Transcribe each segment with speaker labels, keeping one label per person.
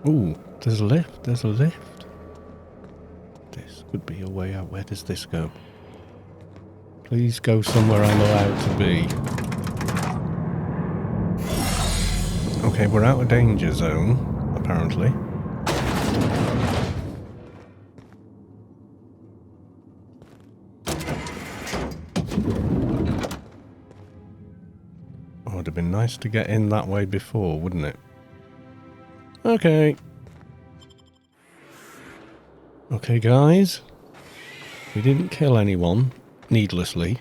Speaker 1: Ooh, there's a lift, there's a lift. This could be a way out. Where does this go? Please go somewhere I'm allowed to be. Okay, we're out of danger zone, apparently. Oh, it'd have been nice to get in that way before, wouldn't it? Okay. Okay, guys. We didn't kill anyone needlessly.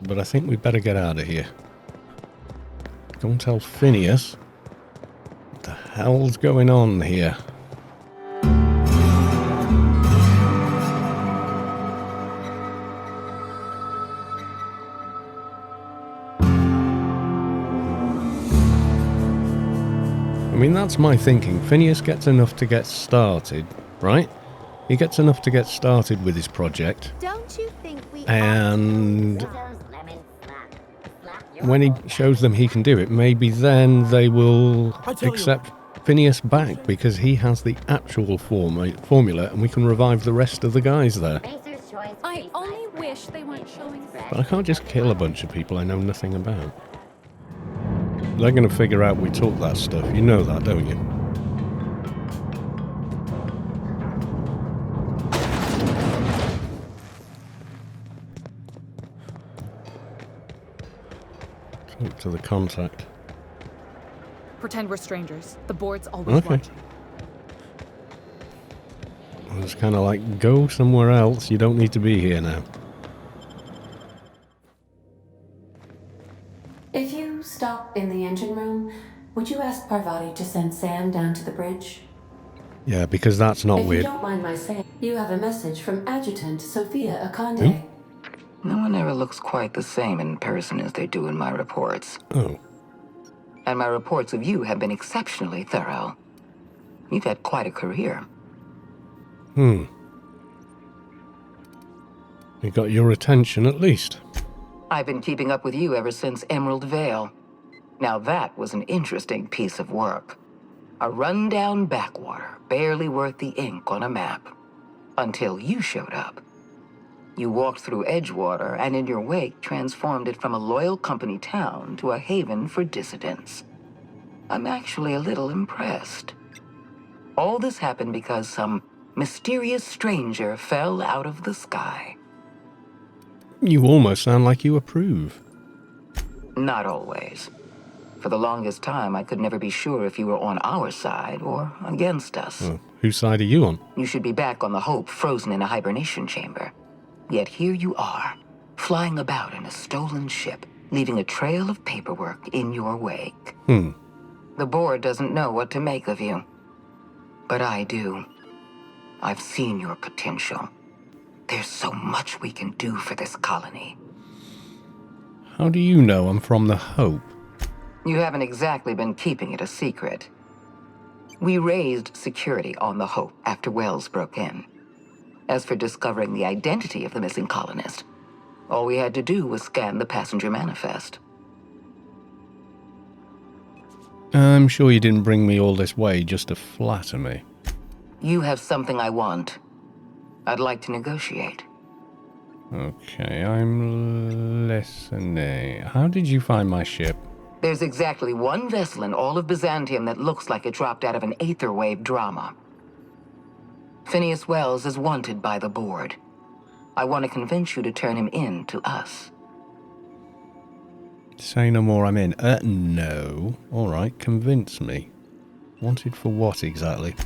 Speaker 1: But I think we'd better get out of here. Go and tell Phineas what the hell's going on here. I mean, that's my thinking. Phineas gets enough to get started, right? He gets enough to get started with his project.
Speaker 2: Don't you think we
Speaker 1: And when he shows them he can do it, maybe then they will accept Phineas back because he has the actual formula and we can revive the rest of the guys there.
Speaker 2: I only wish they weren't showing that.
Speaker 1: But I can't just kill a bunch of people I know nothing about. They're going to figure out we took that stuff. You know that, don't you? Talk to the contact.
Speaker 3: Pretend we're strangers. The board's always watching.
Speaker 1: Well, it's kind of like, go somewhere else. You don't need to be here now.
Speaker 4: If you stop in the engine room, would you ask Parvati to send Sam down to the bridge?
Speaker 1: Yeah, because that's not
Speaker 4: If
Speaker 1: weird.
Speaker 4: you don't mind my saying, you have a message from Adjutant Sophia Akande.
Speaker 5: No one ever looks quite the same in person as they do in my reports.
Speaker 1: Oh.
Speaker 5: And my reports of you have been exceptionally thorough. You've had quite a career.
Speaker 1: We got your attention at least.
Speaker 5: I've been keeping up with you ever since Emerald Vale. Now that was an interesting piece of work. A rundown backwater, barely worth the ink on a map. Until you showed up. You walked through Edgewater and in your wake transformed it from a loyal company town to a haven for dissidents. I'm actually a little impressed. All this happened because some mysterious stranger fell out of the sky.
Speaker 1: You almost sound like you approve.
Speaker 5: Not always. For the longest time, I could never be sure if you were on our side or against us.
Speaker 1: Well, whose side are you on?
Speaker 5: You should be back on the Hope, frozen in a hibernation chamber. Yet here you are, flying about in a stolen ship, leaving a trail of paperwork in your wake. The board doesn't know what to make of you. But I do. I've seen your potential. There's so much we can do for this colony.
Speaker 1: How do you know I'm from the Hope?
Speaker 5: You haven't exactly been keeping it a secret. We raised security on the Hope after Wells broke in. As for discovering the identity of the missing colonist, all we had to do was scan the passenger manifest.
Speaker 1: I'm sure you didn't bring me all this way just to flatter me.
Speaker 5: You have something I want. I'd like to negotiate.
Speaker 1: Okay, I'm listening. How did you find my ship?
Speaker 5: There's exactly one vessel in all of Byzantium that looks like it dropped out of an aetherwave drama. Phineas Wells is wanted by the board. I want to convince you to turn him in to us.
Speaker 1: Say no more, I'm in. No. Alright, convince me. Wanted for what exactly?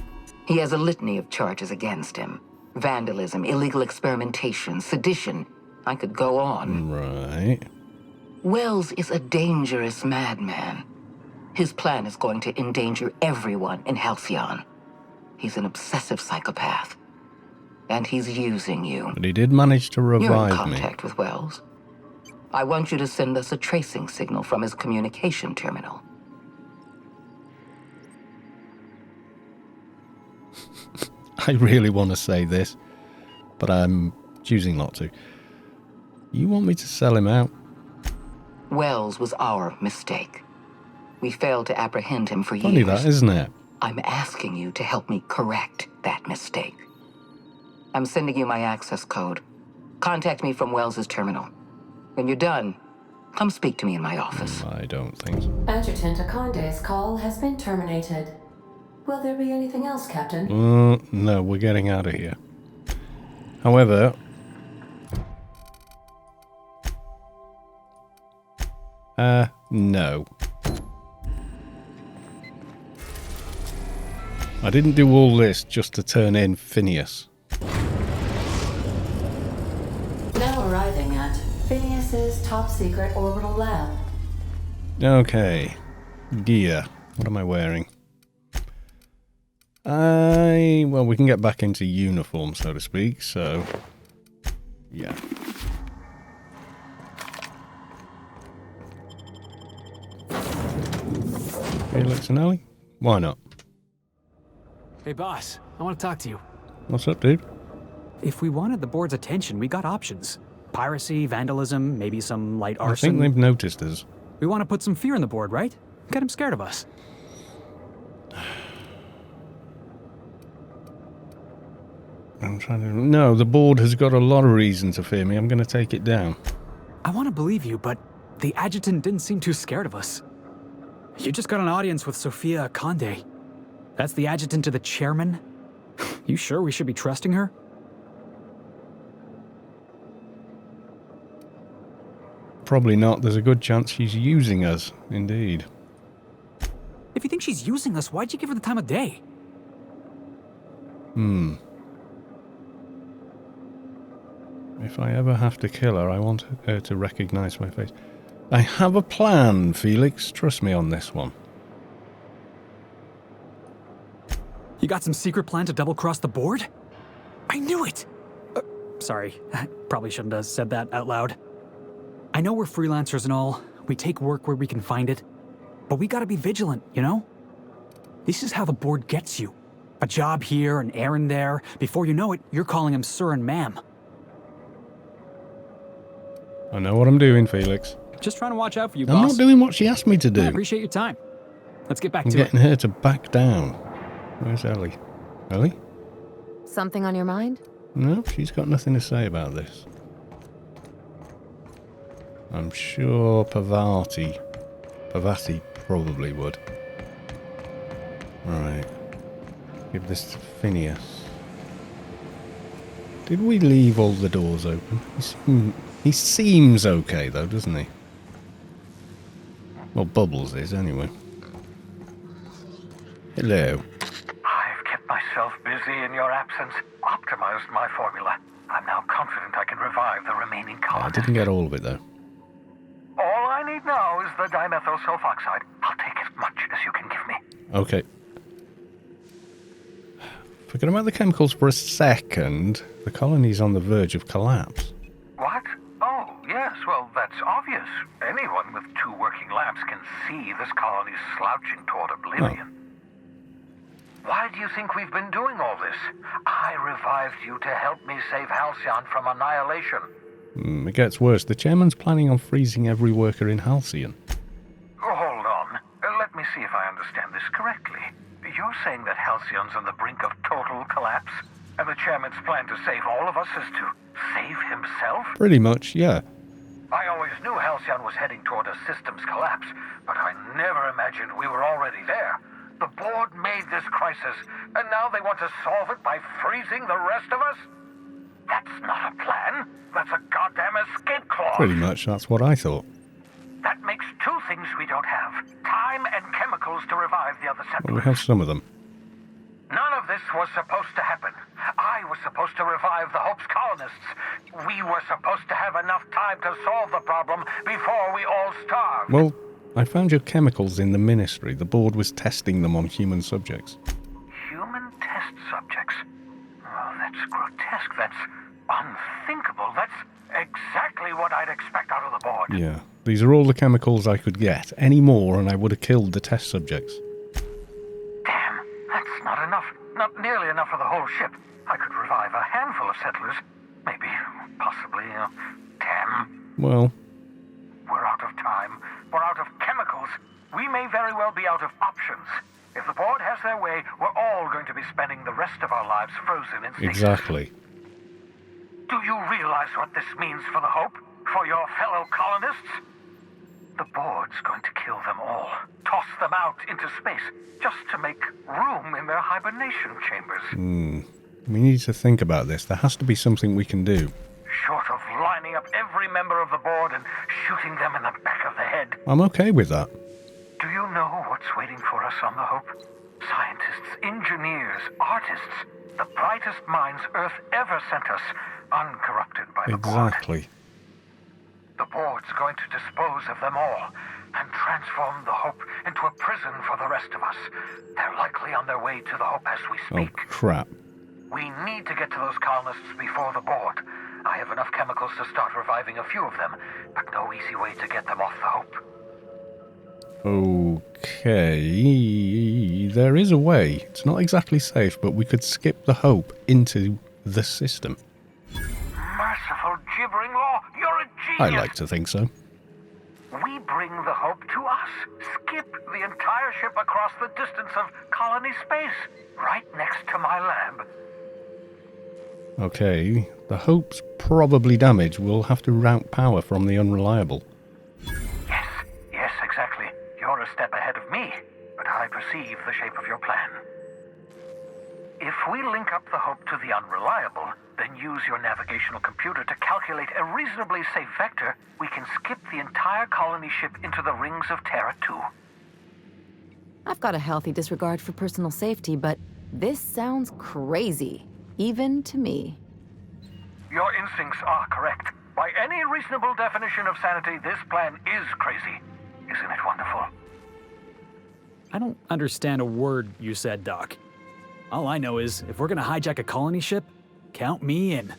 Speaker 5: He has a litany of charges against him. Vandalism, illegal experimentation, sedition. I could go on.
Speaker 1: Right.
Speaker 5: Wells is a dangerous madman. His plan is going to endanger everyone in Halcyon. He's an obsessive psychopath. And he's using you.
Speaker 1: But he did manage to
Speaker 5: You're in
Speaker 1: revive me.
Speaker 5: contact with Wells. I want you to send us a tracing signal from his communication terminal.
Speaker 1: I really want to say this, but I'm choosing not to. You want me to sell him out?
Speaker 5: Wells was our mistake. We failed to apprehend him for
Speaker 1: Funny
Speaker 5: years.
Speaker 1: that, isn't it?
Speaker 5: I'm asking you to help me correct that mistake. I'm sending you my access code. Contact me from Wells's terminal. When you're done, come speak to me in my office.
Speaker 1: I don't think so.
Speaker 4: Adjutant Akonde's call has been terminated. Will there be anything else, Captain?
Speaker 1: No, we're getting out of here. However... no. I didn't do all this just to turn in Phineas.
Speaker 4: Now arriving at Phineas's top-secret orbital lab.
Speaker 1: Okay. Gear. What am I wearing? Well, we can get back into uniform, so to speak, so... yeah. Felix and Ellie? Why not?
Speaker 6: Hey boss, I want to talk to you.
Speaker 1: What's up, dude?
Speaker 6: If we wanted the board's attention, we got options. Piracy, vandalism, maybe some light
Speaker 1: I
Speaker 6: arson.
Speaker 1: think they've noticed us.
Speaker 6: We want to put some fear in the board, right? Get him scared of us.
Speaker 1: I'm trying to... No, the board has got a lot of reason to fear me. I'm going to take it down.
Speaker 6: I want to believe you, but the adjutant didn't seem too scared of us. You just got an audience with Sophia Akonde. That's the adjutant to the chairman? You sure we should be trusting her?
Speaker 1: Probably not. There's a good chance she's using us. Indeed.
Speaker 6: If you think she's using us, why'd you give her the time of day?
Speaker 1: If I ever have to kill her, I want her to recognize my face. I have a plan, Felix. Trust me on this one.
Speaker 6: You got some secret plan to double-cross the board? I knew it! Sorry, I probably shouldn't have said that out loud. I know we're freelancers and all. We take work where we can find it. But we gotta be vigilant, you know? This is how the board gets you. A job here, an errand there. Before you know it, you're calling him sir and ma'am.
Speaker 1: I know what I'm doing, Felix.
Speaker 6: Just trying to watch out for you,
Speaker 1: I'm
Speaker 6: boss.
Speaker 1: not doing what she asked me to
Speaker 6: I
Speaker 1: do.
Speaker 6: appreciate your time. Let's get back
Speaker 1: I'm
Speaker 6: to it.
Speaker 1: getting her to back down. Where's Ellie? Ellie?
Speaker 2: Something on your mind?
Speaker 1: No, she's got nothing to say about this. I'm sure Pavati probably would. Right. Give this to Phineas. Did we leave all the doors open? He seems okay though, doesn't he? Well, Bubbles is anyway. Hello.
Speaker 7: I've kept myself busy in your absence, optimized my formula. I'm now confident I can revive the remaining
Speaker 1: I
Speaker 7: colonists.
Speaker 1: didn't get all of it though.
Speaker 7: All I need now is the dimethyl sulfoxide. I'll take as much as you can give me.
Speaker 1: Okay. Forget about the chemicals for a second. The colony's on the verge of collapse.
Speaker 7: What? Oh, yes, well, that's obvious. Anyone with 2 working labs can see this colony's slouching toward oblivion. Why do you think we've been doing all this? I revived you to help me save Halcyon from annihilation.
Speaker 1: It gets worse. The chairman's planning on freezing every worker in Halcyon.
Speaker 7: Oh, hold on. Let me see if I understand this correctly. You're saying that Halcyon's on the brink of total collapse, and the chairman's plan to save all of us is to save himself?
Speaker 1: Pretty much, yeah.
Speaker 7: I always knew Halcyon was heading toward a systems collapse, but I never imagined we were already there. The board made this crisis, and now they want to solve it by freezing the rest of us? That's not a plan. That's a goddamn escape clause.
Speaker 1: Pretty much, that's what I thought.
Speaker 7: That makes 2 things we don't have. Time and chemicals to revive the other settlers.
Speaker 1: Well, we have some of them.
Speaker 7: None of this was supposed to happen. I was supposed to revive the Hope's colonists. We were supposed to have enough time to solve the problem before we all starved.
Speaker 1: Well, I found your chemicals in the ministry. The board was testing them on human subjects.
Speaker 7: Human test subjects? Oh, that's grotesque. That's unthinkable. That's exactly what I'd expect out of the board.
Speaker 1: Yeah. These are all the chemicals I could get. Any more and I would have killed the test subjects.
Speaker 7: Damn, that's not enough. Not nearly enough for the whole ship. I could revive a handful of settlers. Maybe, possibly, 10.
Speaker 1: Well,
Speaker 7: We're out of time. We're out of chemicals. we may very well be out of options. If the board has their way, we're all going to be spending the rest of our lives frozen in stasis.
Speaker 1: Exactly.
Speaker 7: Do you realize what this means for the Hope? For your fellow colonists? The board's going to kill them all. Toss them out into space, just to make room in their hibernation chambers.
Speaker 1: We need to think about this. There has to be something we can do.
Speaker 7: Short of lining up every member of the board and shooting them in the back of the head.
Speaker 1: I'm okay with that.
Speaker 7: Do you know what's waiting for us on the Hope? Scientists, engineers, artists, the brightest minds Earth ever sent us, uncorrupted by the board.
Speaker 1: Exactly.
Speaker 7: The board's going to dispose of them all and transform the Hope into a prison for the rest of us. They're likely on their way to the Hope as we
Speaker 1: Oh,
Speaker 7: speak.
Speaker 1: crap.
Speaker 7: We need to get to those colonists before the board. I have enough chemicals to start reviving a few of them, but no easy way to get them off the Hope.
Speaker 1: Okay. There is a way. It's not exactly safe, but we could skip the Hope into the system.
Speaker 7: Merciful gibbering law, you're a
Speaker 1: I
Speaker 7: genius!
Speaker 1: like to think so.
Speaker 7: We bring the Hope to us. Skip the entire ship across the distance of colony space, right next to my lab.
Speaker 1: Okay. The Hope's probably damaged. We'll have to route power from the Unreliable.
Speaker 7: Yes, exactly. You're a step ahead of me, but I perceive the shape of your plan. If we link up the Hope to the Unreliable, then use your navigational computer to calculate a reasonably safe vector, we can skip the entire colony ship into the rings of Terra 2.
Speaker 2: I've got a healthy disregard for personal safety, but this sounds crazy, even to me.
Speaker 7: Your instincts are correct. By any reasonable definition of sanity, this plan is crazy. Isn't it wonderful?
Speaker 6: I don't understand a word you said, Doc. All I know is, if we're gonna hijack a colony ship, count me in.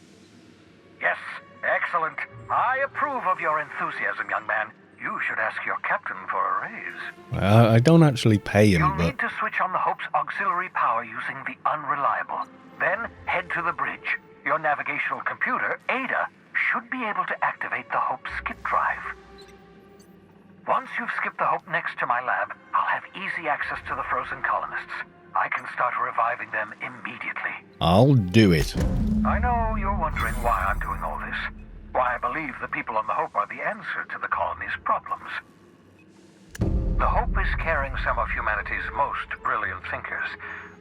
Speaker 7: Yes, excellent. I approve of your enthusiasm, young man. You should ask your captain for a raise.
Speaker 1: I don't actually pay him,
Speaker 7: You'll
Speaker 1: but...
Speaker 7: need to switch on the Hope's auxiliary power using the Unreliable. Then head to the bridge. Your navigational computer, Ada, should be able to activate the Hope skip drive. Once you've skipped the Hope next to my lab, I'll have easy access to the frozen colonists. I can start reviving them immediately.
Speaker 1: I'll do it.
Speaker 7: I know you're wondering why I'm doing all this. Why I believe the people on the Hope are the answer to the colony's problems. The Hope is carrying some of humanity's most brilliant thinkers.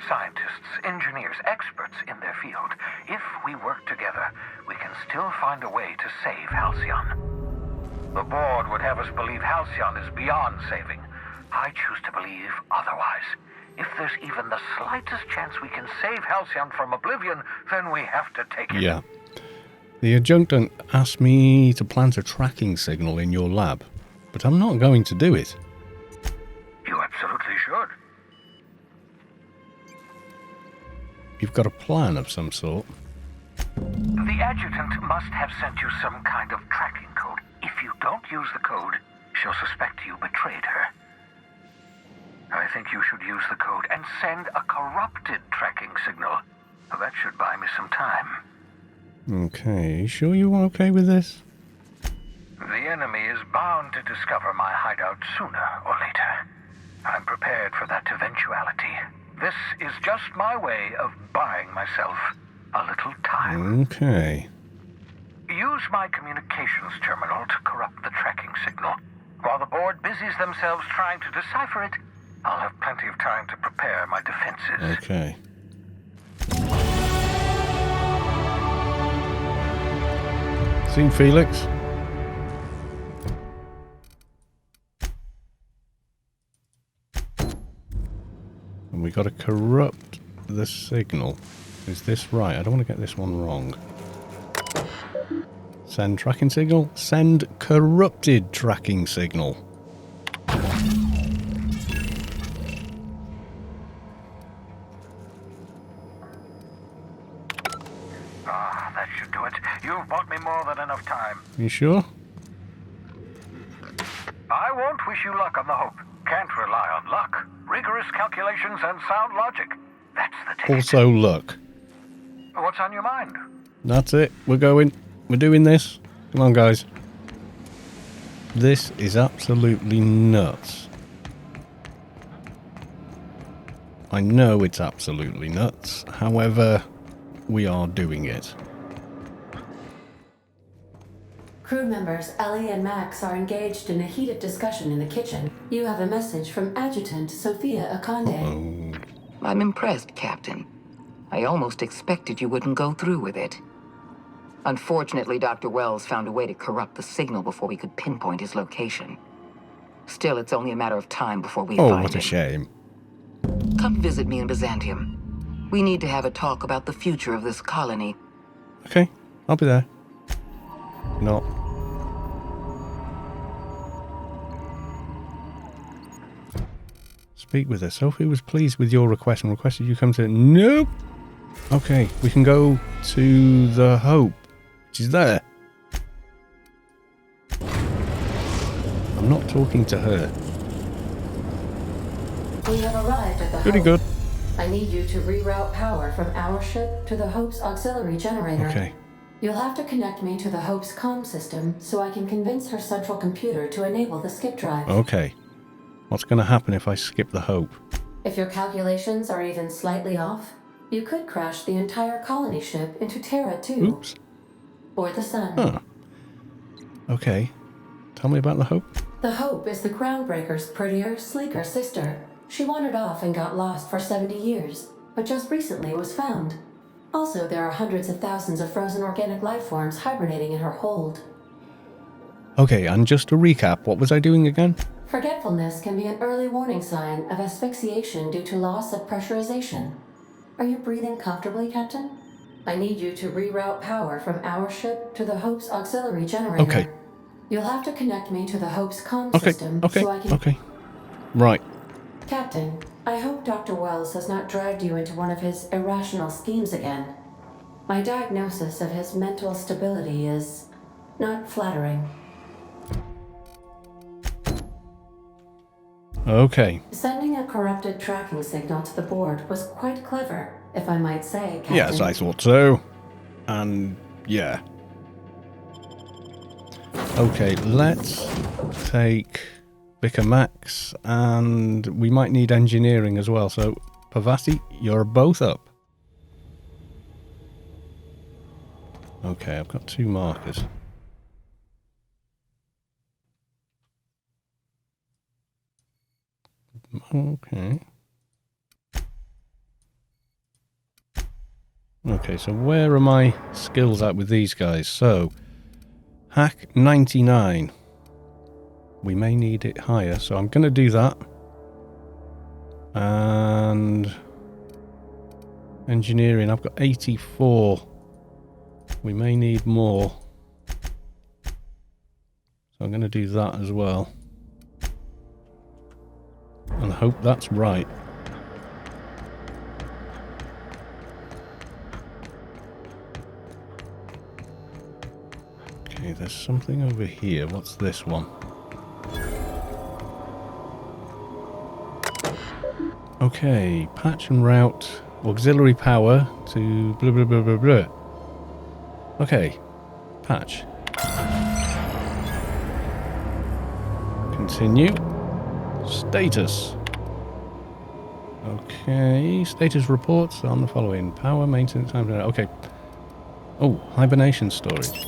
Speaker 7: Scientists, engineers, experts in their field. If we work together, we can still find a way to save Halcyon. The board would have us believe Halcyon is beyond saving. I choose to believe otherwise. If there's even the slightest chance we can save Halcyon from oblivion, then we have to take it.
Speaker 1: Yeah. The adjutant asked me to plant a tracking signal in your lab, but I'm not going to do it.
Speaker 7: You absolutely should.
Speaker 1: You've got a plan of some sort.
Speaker 7: The adjutant must have sent you some kind of tracking code. If you don't use the code, she'll suspect you betrayed her. I think you should use the code and send a corrupted tracking signal. That should buy me some time.
Speaker 1: Okay, sure you're okay with this?
Speaker 7: The enemy is bound to discover my hideout sooner or later. I'm prepared for that eventuality. This is just my way of buying myself a little time.
Speaker 1: Okay.
Speaker 7: Use my communications terminal to corrupt the tracking signal. While the board busies themselves trying to decipher it, I'll have plenty of time to prepare my defenses.
Speaker 1: Okay. Seen Felix? And we got to corrupt the signal. Is this right? I don't want to get this one wrong. Send tracking signal. Send corrupted tracking signal.
Speaker 7: That should do it. You've bought me more than enough time.
Speaker 1: You sure?
Speaker 7: I won't wish you luck on the Hope. Can't rely on luck. Rigorous calculations and sound logic. That's the ticket.
Speaker 1: Also luck.
Speaker 7: What's on your mind?
Speaker 1: That's it. We're going. We're doing this. Come on, guys. This is absolutely nuts. I know it's absolutely nuts. However, we are doing it.
Speaker 4: Crew members Ellie and Max are engaged in a heated discussion in the kitchen. You have a message from Adjutant Sophia Akande.
Speaker 5: I'm impressed, Captain. I almost expected you wouldn't go through with it. Unfortunately, Dr. Wells found a way to corrupt the signal before we could pinpoint his location. Still, it's only a matter of time before we find him.
Speaker 1: Oh, what a shame.
Speaker 5: Come visit me in Byzantium. We need to have a talk about the future of this colony.
Speaker 1: Okay, I'll be there. Not. Speak with her. Sophie was pleased with your request and requested you come to... Nope! Okay, we can go to the Hope, which is there. I'm not talking to her.
Speaker 4: We have arrived at the
Speaker 1: Pretty
Speaker 4: Hope.
Speaker 1: good.
Speaker 4: I need you to reroute power from our ship to the Hope's auxiliary generator.
Speaker 1: Okay.
Speaker 4: You'll have to connect me to the Hope's comm system so I can convince her central computer to enable the skip drive.
Speaker 1: Okay. What's going to happen if I skip the Hope?
Speaker 4: If your calculations are even slightly off, you could crash the entire colony ship into Terra 2.
Speaker 1: Oops.
Speaker 4: Or the Sun.
Speaker 1: Huh. Okay. Tell me about the Hope.
Speaker 4: The Hope is the Groundbreaker's prettier, sleeker sister. She wandered off and got lost for 70 years, but just recently was found. Also, there are hundreds of thousands of frozen organic life forms hibernating in her hold.
Speaker 1: Okay, and just to recap, what was I doing again?
Speaker 4: Forgetfulness can be an early warning sign of asphyxiation due to loss of pressurization. Are you breathing comfortably, Captain? I need you to reroute power from our ship to the Hope's auxiliary generator.
Speaker 1: Okay.
Speaker 4: You'll have to connect me to the Hope's comm system so I can...
Speaker 1: Okay. Right.
Speaker 4: Captain, I hope Dr. Wells has not dragged you into one of his irrational schemes again. My diagnosis of his mental stability is not flattering.
Speaker 1: Okay.
Speaker 4: Sending a corrupted tracking signal to the board was quite clever, if I might say, Captain.
Speaker 1: Yes, I thought so. And yeah. Okay, let's take Vicar Max, and we might need engineering as well. So, Pavati, you're both up. Okay, I've got 2 markers. Okay. Okay, so where are my skills at with these guys? So, Hack 99. We may need it higher, so I'm going to do that. And engineering, I've got 84. We may need more. So I'm going to do that as well. And I hope that's right. Okay, there's something over here. What's this one? Okay, patch and route auxiliary power to blah blah blah blah blah. Okay, patch. Continue. Status. Okay, status reports on the following. Power, maintenance, time. Okay. Oh, hibernation storage.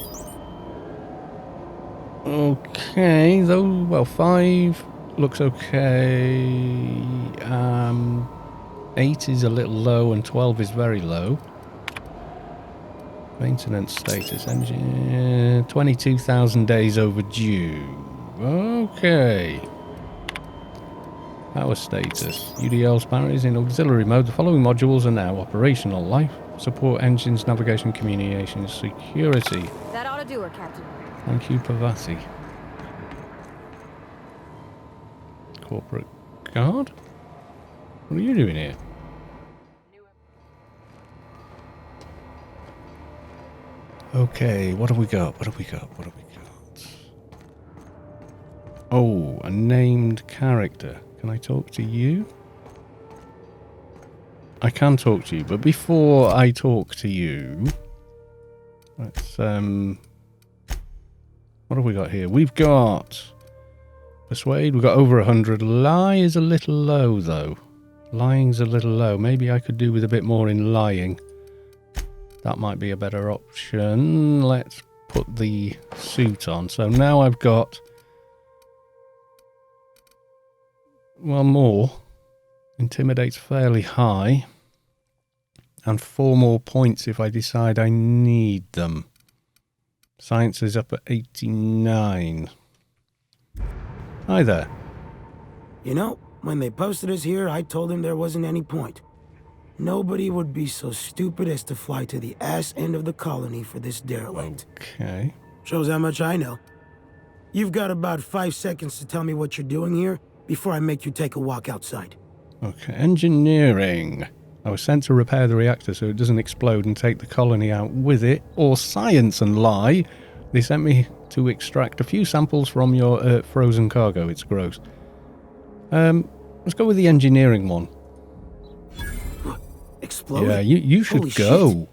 Speaker 1: Okay, though, well, 5 looks okay. 8 is a little low and 12 is very low. Maintenance status, engine, 22,000 days overdue. Okay. Power status. UDL's power is in auxiliary mode. The following modules are now operational. Life support, engines, navigation, communications, security.
Speaker 3: That ought to do her, Captain.
Speaker 1: Thank you, Pavati. Corporate guard? What are you doing here? Okay, what have we got? What have we got? What have we got? Oh, a named character. Can I talk to you? I can talk to you, but before I talk to you, let's, what have we got here? We've got Persuade, we've got over 100. Lie is a little low, though. Lying's a little low. Maybe I could do with a bit more in lying. That might be a better option. Let's put the suit on. So now I've got... well, more. Intimidate's fairly high. And 4 more points if I decide I need them. Science is up at 89. Hi there.
Speaker 8: You know, when they posted us here, I told them there wasn't any point. Nobody would be so stupid as to fly to the ass end of the colony for this derelict.
Speaker 1: Okay.
Speaker 8: Shows how much I know. You've got about 5 seconds to tell me what you're doing here before I make you take a walk outside.
Speaker 1: Okay, engineering. I was sent to repair the reactor so it doesn't explode and take the colony out with it. Or science and lie. They sent me to extract a few samples from your frozen cargo. It's gross. Let's go with the engineering one.
Speaker 8: Explode?
Speaker 1: Yeah, you should
Speaker 8: Holy
Speaker 1: go.
Speaker 8: shit.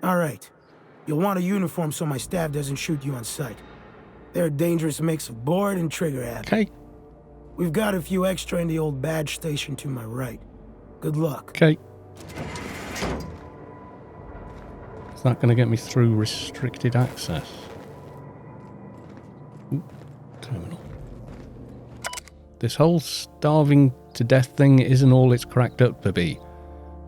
Speaker 8: All right. You'll want a uniform so my staff doesn't shoot you on sight. They're a dangerous mix of bored and trigger happy.
Speaker 1: Okay.
Speaker 8: We've got a few extra in the old badge station to my right. Good luck.
Speaker 1: Okay. Is that going to get me through restricted access? Ooh, terminal. This whole starving to death thing isn't all it's cracked up to be.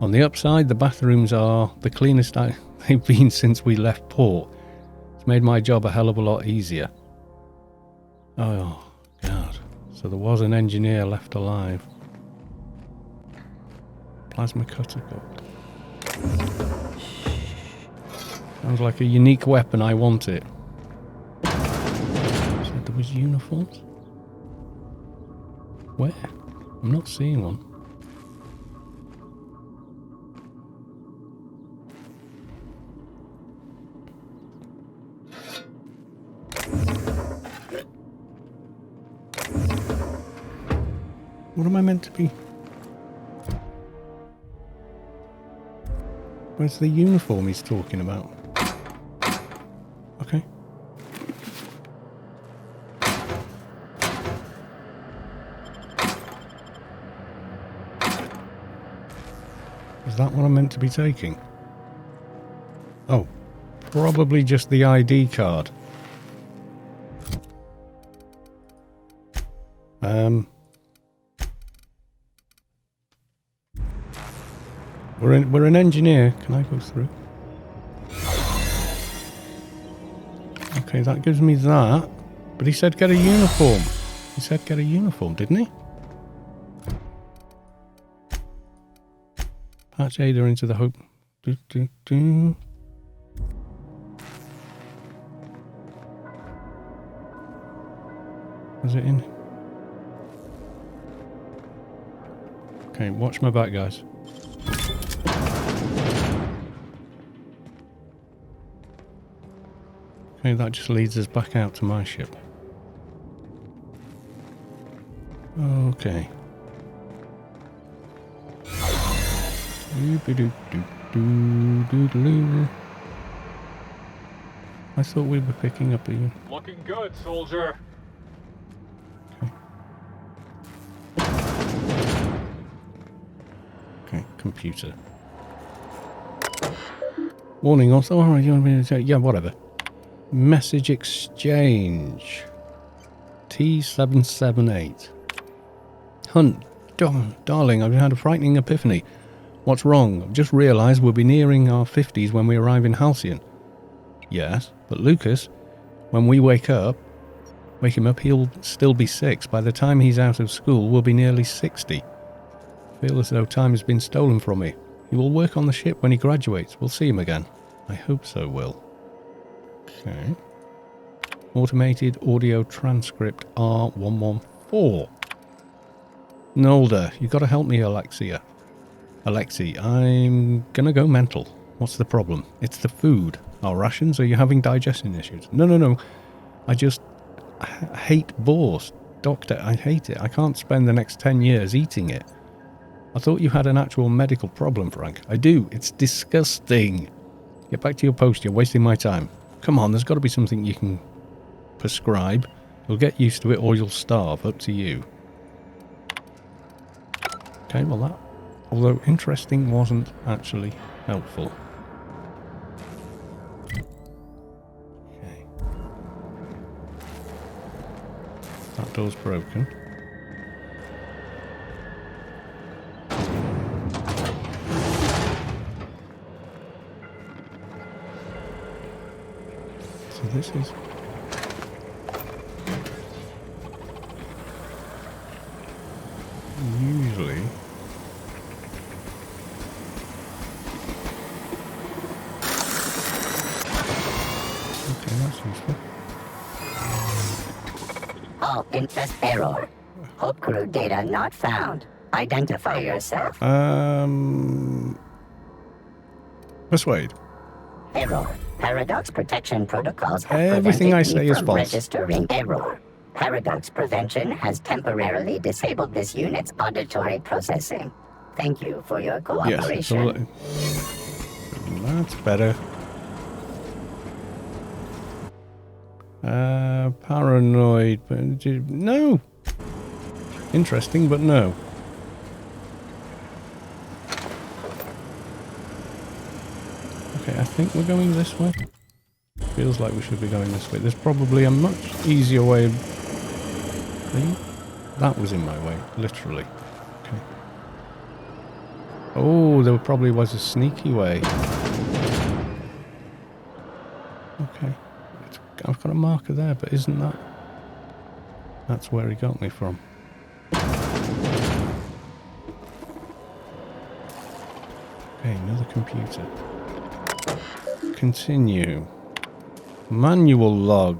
Speaker 1: On the upside, the bathrooms are the cleanest they've been since we left port. It's made my job a hell of a lot easier. Oh, God. So there was an engineer left alive. Plasma cutter gun. Sounds like a unique weapon. I want it. Said there was uniforms? Where? I'm not seeing one. What am I meant to be? Where's the uniform he's talking about? Okay. Is that what I'm meant to be taking? Oh, probably just the ID card. We're an engineer. Can I go through? Okay, that gives me that. But he said get a uniform. He said get a uniform, didn't he? Patch Ada into the hope. Was it in? Okay, watch my back, guys. Okay, that just leads us back out to my ship. Okay. I thought we were picking up a...
Speaker 9: Looking good, soldier.
Speaker 1: Okay, computer. Warning also. Oh, you want me to say? Yeah, whatever. Message exchange. T778. Hunt. Darling, I've had a frightening epiphany. What's wrong? I've just realised we'll be nearing our 50s when we arrive in Halcyon. Yes, but Lucas, when we wake him up, he'll still be 6. By the time he's out of school, we'll be nearly 60. I feel as though time has been stolen from me. He will work on the ship when he graduates. We'll see him again. I hope so, Will. Okay. Automated audio transcript R114. Nolda, you got to help me, Alexi, I'm gonna go mental. What's the problem? It's the food. Our rations? Are you having digestion issues? No. I hate boars. Doctor, I hate it. I can't spend the next 10 years eating it. I thought you had an actual medical problem, Frank. I do. It's disgusting. Get back to your post. You're wasting my time. Come on, there's got to be something you can prescribe. You'll get used to it or you'll starve. Up to you. Okay, well that, although interesting, wasn't actually helpful. Okay. That door's broken. So this is... usually... okay, that's useful.
Speaker 10: All interest error. Hope crew data not found. Identify yourself.
Speaker 1: Persuade.
Speaker 10: Error. Paradox protection protocols have
Speaker 1: Everything I say
Speaker 10: prevented me
Speaker 1: is
Speaker 10: from
Speaker 1: false.
Speaker 10: registering error. Paradox prevention has temporarily disabled this unit's auditory processing. Thank you for your cooperation.
Speaker 1: Yes, that's better. Paranoid, but no. Interesting, but no. Okay, I think we're going this way. Feels like we should be going this way. There's probably a much easier way. That was in my way, literally. Okay. Oh, there probably was a sneaky way. Okay. I've got a marker there, but isn't that... that's where he got me from. Okay, another computer. Continue. Manual log.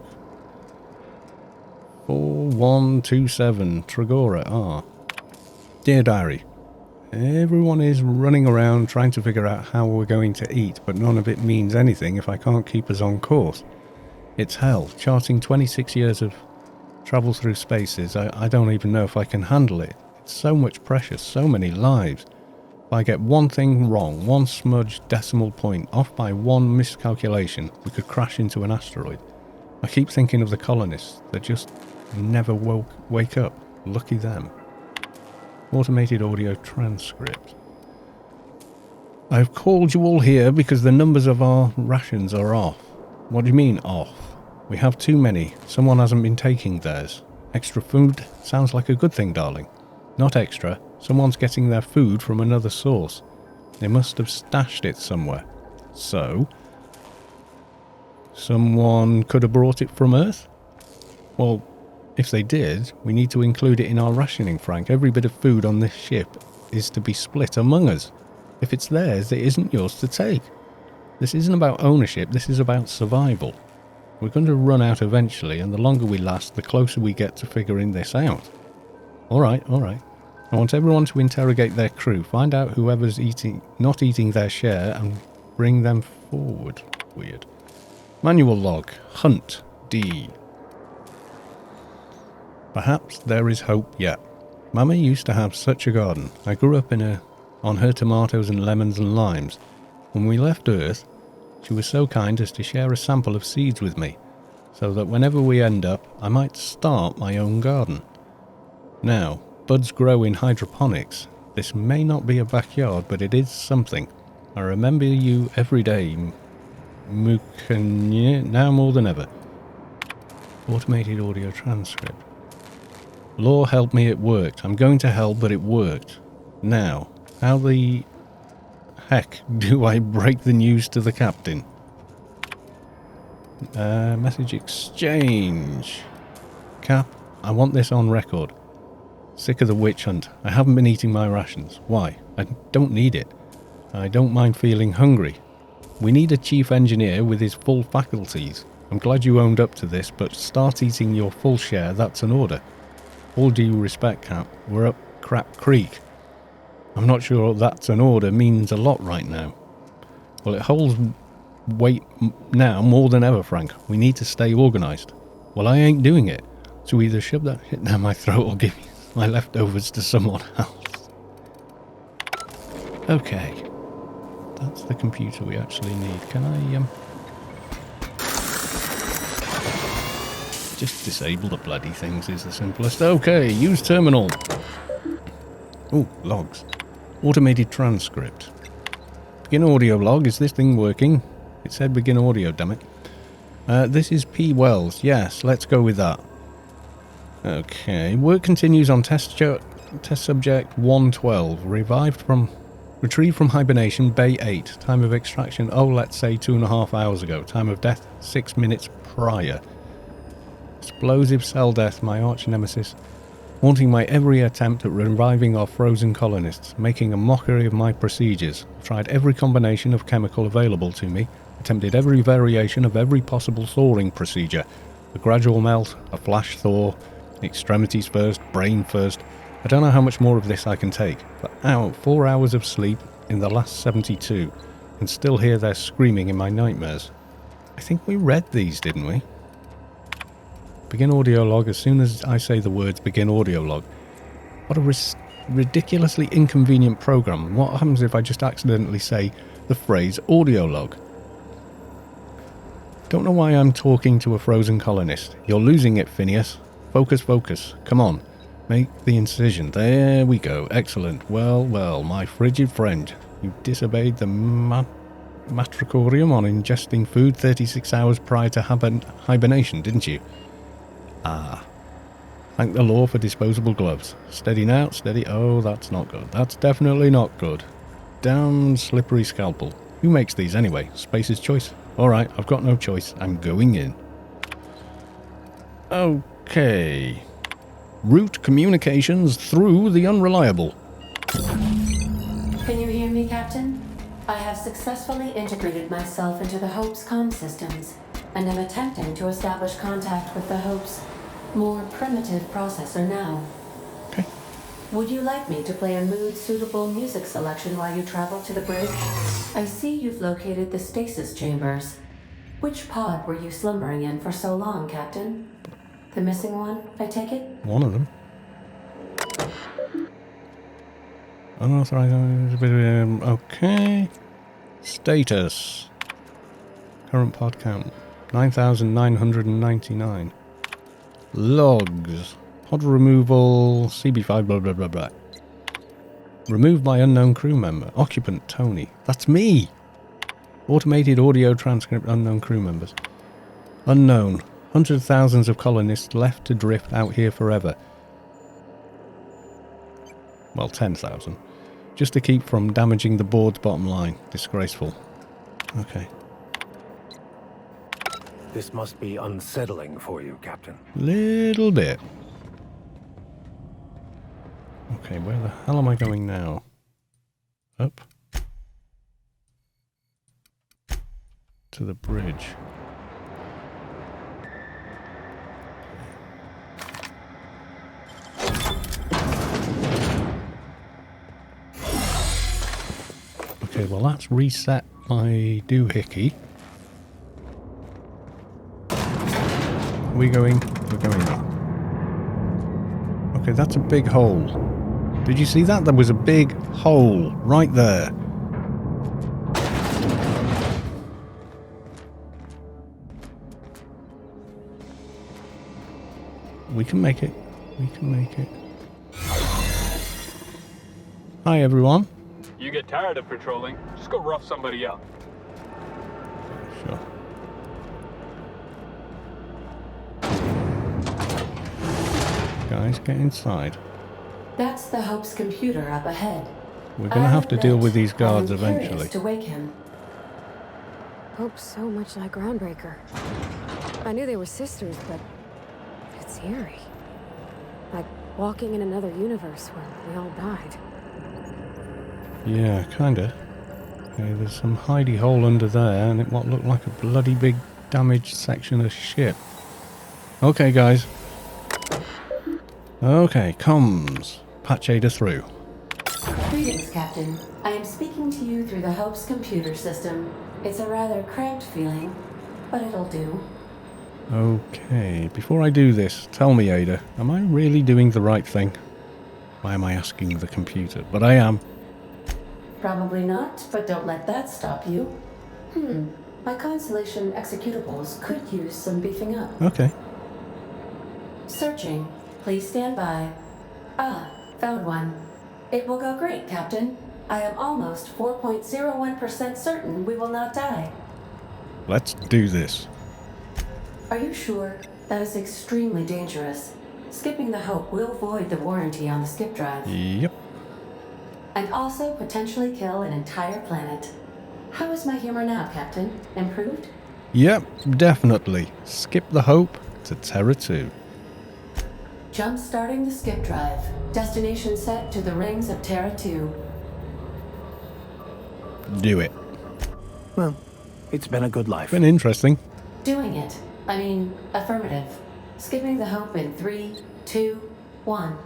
Speaker 1: 4127 Tragora R. Dear Diary, everyone is running around trying to figure out how we're going to eat, but none of it means anything if I can't keep us on course. It's hell, charting 26 years of travel through spaces. I don't even know if I can handle it. It's so much pressure, so many lives. If I get one thing wrong, one smudged decimal point off by one miscalculation, we could crash into an asteroid. I keep thinking of the colonists that just never wake up. Lucky them. Automated audio transcript. I've called you all here because the numbers of our rations are off. What do you mean off? We have too many. Someone hasn't been taking theirs. Extra food sounds like a good thing, darling. Not extra. Someone's getting their food from another source. They must have stashed it somewhere. So, someone could have brought it from Earth? Well, if they did, we need to include it in our rationing, Frank. Every bit of food on this ship is to be split among us. If it's theirs, it isn't yours to take. This isn't about ownership, this is about survival. We're going to run out eventually, and the longer we last, the closer we get to figuring this out. Alright, alright. I want everyone to interrogate their crew, find out whoever's not eating their share, and bring them forward. Weird. Manual log. Hunt. D. Perhaps there is hope yet. Mama used to have such a garden. I grew up on her tomatoes and lemons and limes. When we left Earth, she was so kind as to share a sample of seeds with me, so that whenever we end up, I might start my own garden. Now, buds grow in hydroponics. This may not be a backyard, but it is something. I remember you every day, Mukanye, now more than ever. Automated audio transcript. Law helped me, it worked. I'm going to hell, but it worked. Now, how the heck do I break the news to the captain? Message exchange. Cap, I want this on record. Sick of the witch hunt. I haven't been eating my rations. Why? I don't need it. I don't mind feeling hungry. We need a chief engineer with his full faculties. I'm glad you owned up to this, but start eating your full share, that's an order. All due respect, Cap, we're up Crap Creek. I'm not sure that's an order means a lot right now. Well, it holds weight now more than ever, Frank. We need to stay organised. Well, I ain't doing it. So either shove that shit down my throat or give my leftovers to someone else. Okay. That's the computer we actually need. Can I, just disable the bloody things is the simplest. Okay, use terminal. Oh, logs. Automated transcript. Begin audio log. Is this thing working? It said begin audio, damn it. This is P. Wells. Yes, let's go with that. Okay. Work continues on test subject 112. Retrieved from hibernation, Bay 8. Time of extraction, let's say 2.5 hours ago. Time of death, 6 minutes prior. Explosive cell death, my arch nemesis. Haunting my every attempt at reviving our frozen colonists, making a mockery of my procedures. Tried every combination of chemical available to me, attempted every variation of every possible thawing procedure. A gradual melt, a flash thaw, extremities first, brain first. I don't know how much more of this I can take, but 4 hours of sleep in the last 72, and still hear their screaming in my nightmares. I think we read these, didn't we? Begin audio log as soon as I say the words begin audio log. What a ridiculously inconvenient program. What happens if I just accidentally say the phrase audio log? Don't know why I'm talking to a frozen colonist. You're losing it, Phineas. Focus, focus. Come on. Make the incision. There we go. Excellent. Well, well, my frigid friend. You disobeyed the matricorium on ingesting food 36 hours prior to hibernation, didn't you? Ah. Thank the law for disposable gloves. Steady now, steady. Oh, that's not good. That's definitely not good. Damn slippery scalpel. Who makes these anyway? Space's choice. Alright, I've got no choice. I'm going in. Okay. Route communications through the unreliable.
Speaker 4: Can you hear me, Captain? I have successfully integrated myself into the Hope's comm systems, and am attempting to establish contact with the Hope's more primitive processor now.
Speaker 1: Okay.
Speaker 4: Would you like me to play a mood-suitable music selection while you travel to the bridge? I see you've located the stasis chambers. Which pod were you slumbering in for so long, Captain? The missing one, I take it?
Speaker 1: One of them. Unauthorized. Okay. Status. Current pod count 9,999. Logs. Pod removal. CB5. Blah blah blah blah. Removed by unknown crew member. Occupant Tony. That's me. Automated audio transcript. Unknown crew members. Unknown. Hundreds of thousands of colonists left to drift out here forever. Well, 10,000. Just to keep from damaging the board's bottom line. Disgraceful. Okay.
Speaker 11: This must be unsettling for you, Captain.
Speaker 1: Little bit. Okay, where the hell am I going now? Up. To the bridge. Okay, well that's reset my doohickey. We're going up. Okay, that's a big hole. Did you see that? There was a big hole right there. We can make it. We can make it. Hi, everyone.
Speaker 9: You get tired of patrolling, just go rough somebody up.
Speaker 1: Sure. Guys, get inside.
Speaker 4: That's the Hope's computer up ahead.
Speaker 1: We're going to have to deal with these guards eventually.
Speaker 4: To wake him.
Speaker 12: Hope's so much like Groundbreaker. I knew they were sisters, but it's eerie. Like walking in another universe where we all died.
Speaker 1: Yeah, kinda. Okay, there's some hidey hole under there, and what looked like a bloody big damaged section of ship. Okay, guys. Okay, comms. Patch Ada through.
Speaker 4: Greetings, Captain. I am speaking to you through the Hope's computer system. It's a rather cramped feeling, but it'll do.
Speaker 1: Okay, before I do this, tell me, Ada, am I really doing the right thing? Why am I asking the computer? But I am.
Speaker 4: Probably not, but don't let that stop you. My Constellation executables could use some beefing up.
Speaker 1: Okay.
Speaker 4: Searching. Please stand by. Ah, found one. It will go great, Captain. I am almost 4.01% certain we will not die.
Speaker 1: Let's do this.
Speaker 4: Are you sure? That is extremely dangerous. Skipping the Hope will void the warranty on the skip drive.
Speaker 1: Yep.
Speaker 4: And also potentially kill an entire planet. How is my humor now, Captain? Improved?
Speaker 1: Yep, definitely. Skip the Hope to Terra 2.
Speaker 4: Jump starting the skip drive. Destination set to the rings of Terra 2.
Speaker 1: Do it.
Speaker 11: Well, it's been a good life.
Speaker 1: Been interesting.
Speaker 4: Doing it. I mean, affirmative. Skipping the Hope in 3, 2, 1.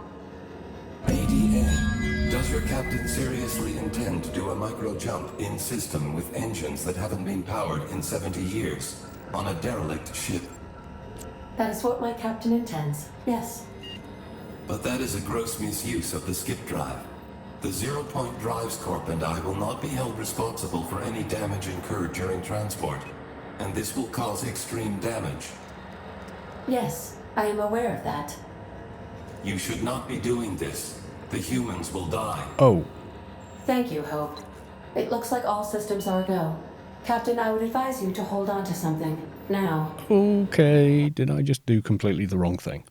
Speaker 13: ADN. Does your captain seriously intend to do a micro-jump in system with engines that haven't been powered in 70 years on a derelict ship?
Speaker 4: That is what my captain intends, yes.
Speaker 13: But that is a gross misuse of the skip drive. The Zero Point Drives Corp and I will not be held responsible for any damage incurred during transport, and this will cause extreme damage.
Speaker 4: Yes, I am aware of that.
Speaker 13: You should not be doing this. The humans will die.
Speaker 1: Oh.
Speaker 4: Thank you, Hope. It looks like all systems are go. Captain, I would advise you to hold on to something. Now.
Speaker 1: Okay, did I just do completely the wrong thing?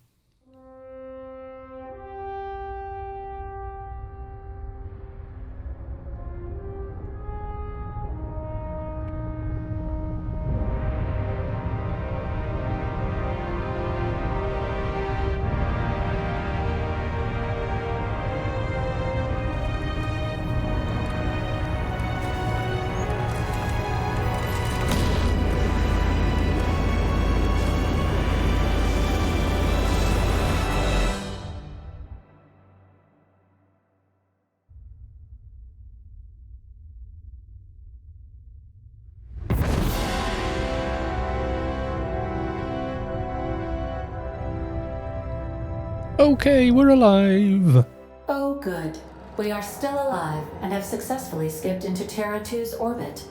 Speaker 1: Okay, we're alive.
Speaker 4: Oh, good. We are still alive and have successfully skipped into Terra 2's orbit.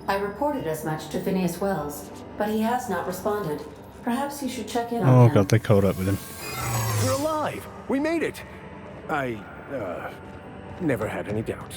Speaker 4: I reported as much to Phineas Wells, but he has not responded. Perhaps you should check in on him.
Speaker 1: Oh god, they caught up with him.
Speaker 11: We're alive! We made it! I, never had any doubts.